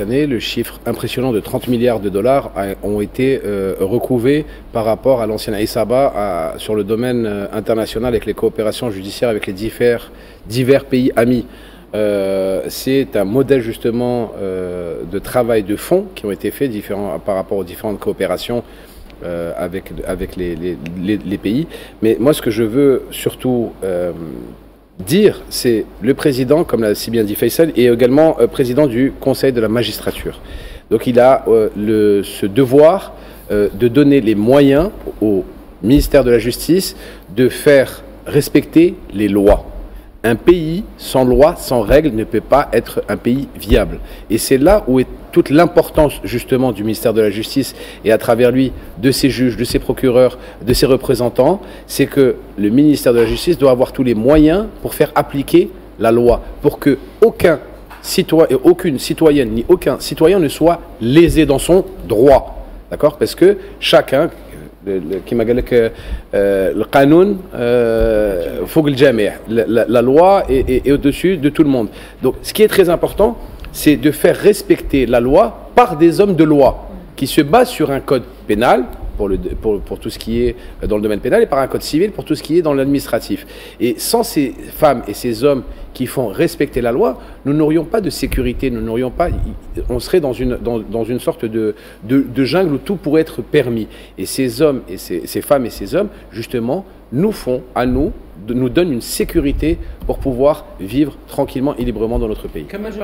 Années, le chiffre impressionnant de 30 milliards de dollars ont été recouvrés par rapport à l'ancien Aïsaba sur le domaine international avec les coopérations judiciaires avec les divers pays amis. C'est un modèle justement de travail de fond qui ont été faits par rapport aux différentes coopérations avec les pays. Mais moi, ce que je veux surtout dire, c'est le président, comme l'a si bien dit Faisal, et également président du Conseil de la magistrature. Donc il a ce devoir de donner les moyens au ministère de la Justice de faire respecter les lois. Un pays sans loi, sans règles, ne peut pas être un pays viable. Et c'est là où est toute l'importance justement du ministère de la Justice et à travers lui de ses juges, de ses procureurs, de ses représentants, c'est que le ministère de la Justice doit avoir tous les moyens pour faire appliquer la loi, pour que aucune citoyenne ni aucun citoyen ne soit lésé dans son droit. D'accord? Parce que chacun, qui m'a dit que le qanoun fouq al-jami', la loi est au-dessus de tout le monde. Donc ce qui est très important, c'est de faire respecter la loi par des hommes de loi qui se basent sur un code pénal pour tout ce qui est dans le domaine pénal et par un code civil pour tout ce qui est dans l'administratif. Et sans ces femmes et ces hommes qui font respecter la loi, nous n'aurions pas de sécurité, on serait dans une sorte de jungle où tout pourrait être permis. Et ces hommes et ces femmes et ces hommes, justement, nous donnent une sécurité pour pouvoir vivre tranquillement et librement dans notre pays.